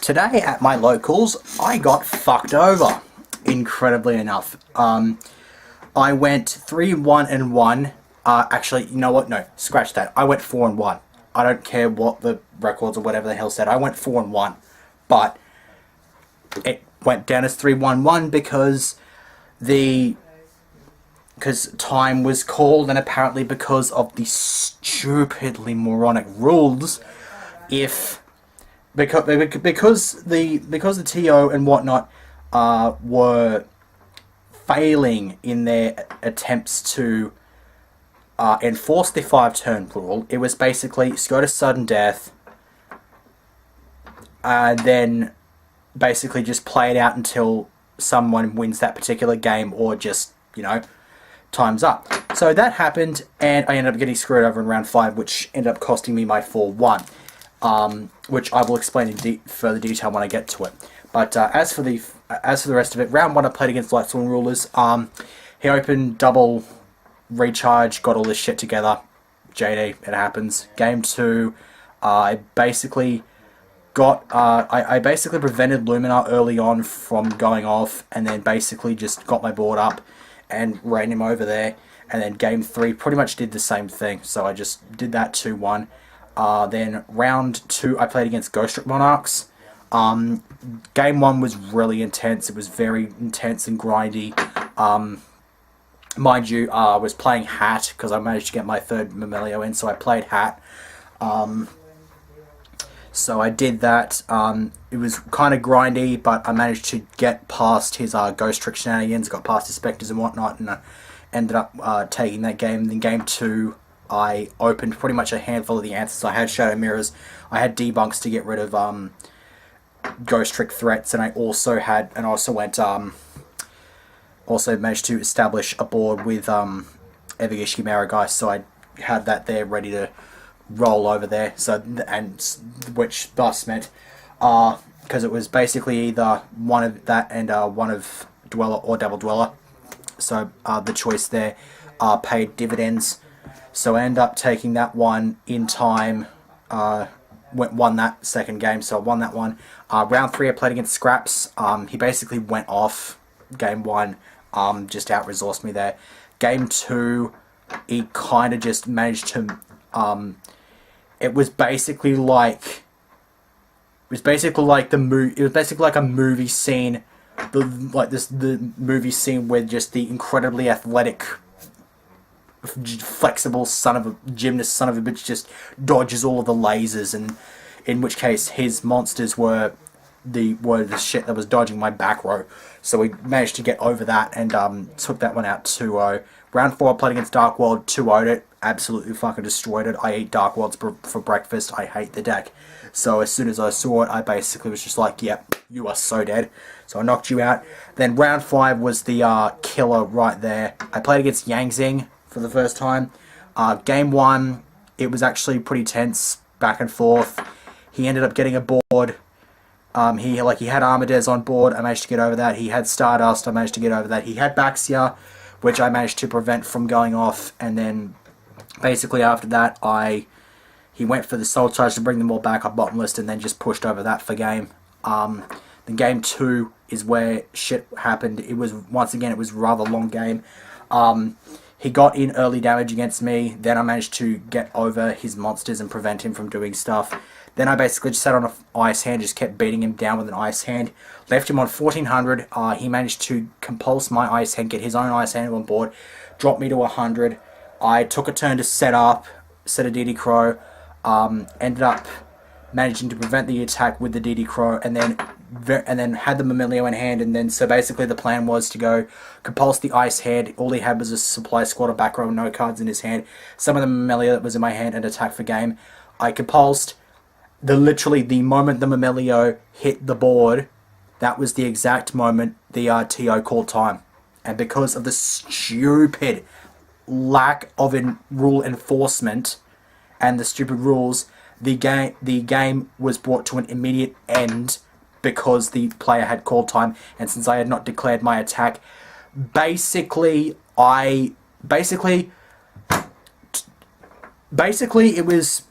Today at my locals, I got fucked over, incredibly enough. I went 3-1-1. Actually, you know what? No, scratch that. I went 4-1. I don't care what the records or whatever the hell said. I went 4-1. But it went down as 3-1-1 because time was called, and apparently because of the stupidly moronic rules, because the TO and whatnot were failing in their attempts to enforce the 5-turn rule. It was basically go to sudden death, and then basically just play it out until someone wins that particular game, or just, time's up. So that happened, and I ended up getting screwed over in round 5, which ended up costing me my 4-1. Which I will explain in further detail when I get to it. But as for the rest of it, round 1 I played against RulerSworn Rulers. He opened double recharge, got all this shit together. JD, it happens. Game 2, I basically prevented Luminar early on from going off, and then basically just got my board up and ran him over there. And then game 3 pretty much did the same thing. So I just did that 2-1. Then round 2 I played against Ghostrick Monarchs. Game 1 was really intense. It was very intense and grindy. Mind you, I was playing Hat because I managed to get my 3rd Mamelio in, so I played Hat. So I did that. It was kind of grindy, but I managed to get past his Ghostrick shenanigans, got past his Spectres and whatnot, and ended up taking that game. Then game 2, I opened pretty much a handful of the answers. I had Shadow Mirrors, I had debunks to get rid of Ghostrick threats, and I also managed to establish a board with Evigishki Marageist, so I had that there ready to roll over there. So, and which thus meant because it was basically either one of that and one of Dweller or Devil Dweller. So the choice there paid dividends. So I ended up taking that one in time, won that second game, so I won that one. Round 3 I played against Scraps. He basically went off game 1, just out-resourced me there. Game 2, he kind of just managed to, it was basically like a movie scene, the movie scene where just the incredibly athletic, flexible gymnast son of a bitch just dodges all of the lasers, and in which case his monsters were the shit that was dodging my back row. So we managed to get over that and took that one out 2-0. Round 4 I played against Dark World, 2-0'd it, absolutely fucking destroyed it. I eat Dark Worlds for breakfast. I hate the deck. So as soon as I saw it, I basically was just like, yep, you are so dead. So I knocked you out. Then round 5 was the killer right there. I played against Yang Zing for the first time. Game 1, it was actually pretty tense, back and forth. He ended up getting a board. He had Armadez on board. I managed to get over that. He had Stardust. I managed to get over that. He had Baxia, which I managed to prevent from going off. And then basically after that, he went for the Soul Charge to bring them all back up bottomless, and then just pushed over that for game. Then game 2 is where shit happened. It was a rather long game. He got in early damage against me. Then I managed to get over his monsters and prevent him from doing stuff. Then I basically just sat on an ice hand, just kept beating him down with an ice hand. Left him on 1400. He managed to compulse my ice hand, get his own ice hand on board, drop me to 100. I took a turn to set a DD Crow. Ended up managing to prevent the attack with the DD Crow, and then had the Mamelio in hand. And then so basically the plan was to go compulse the ice hand. All he had was a supply squad of back row, no cards in his hand. Some of the Mamelio that was in my hand, and attack for game. I compulsed. Literally the moment the Mamelio hit the board, that was the exact moment the TO called time. And because of the stupid lack of rule enforcement and the stupid rules, the game was brought to an immediate end because the player had called time, and since I had not declared my attack, basically it was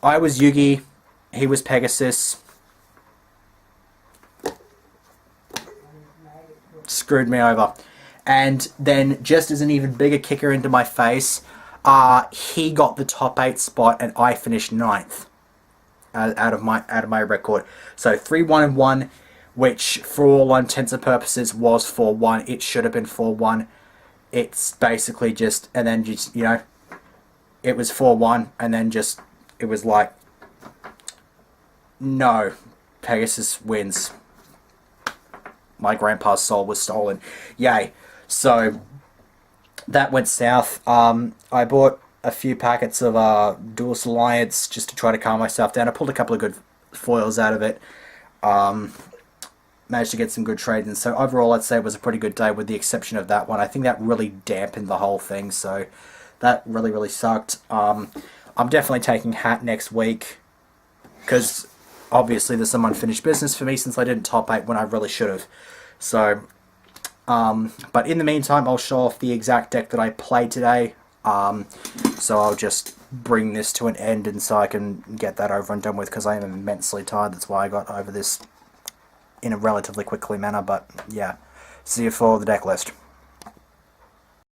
I was Yugi, he was Pegasus, screwed me over. And then, just as an even bigger kicker into my face, he got the top 8 spot, and I finished 9th out of my record. So 3-1-1, which for all intents and purposes was 4-1. It should have been 4-1. It's basically just, and then just, you know, it was 4-1, and then just, it was like, no, Pegasus wins. My grandpa's soul was stolen. Yay. So that went south. I bought a few packets of Duelist Alliance just to try to calm myself down. I pulled a couple of good foils out of it. Managed to get some good trades, and so overall I'd say it was a pretty good day with the exception of that one. I think that really dampened the whole thing, so that really sucked. I'm definitely taking Hat next week, because obviously there's some unfinished business for me since I didn't top 8 when I really should have. So, but in the meantime, I'll show off the exact deck that I played today. So I'll just bring this to an end, and so I can get that over and done with, because I am immensely tired. That's why I got over this in a relatively quickly manner. But yeah, see you for the deck list.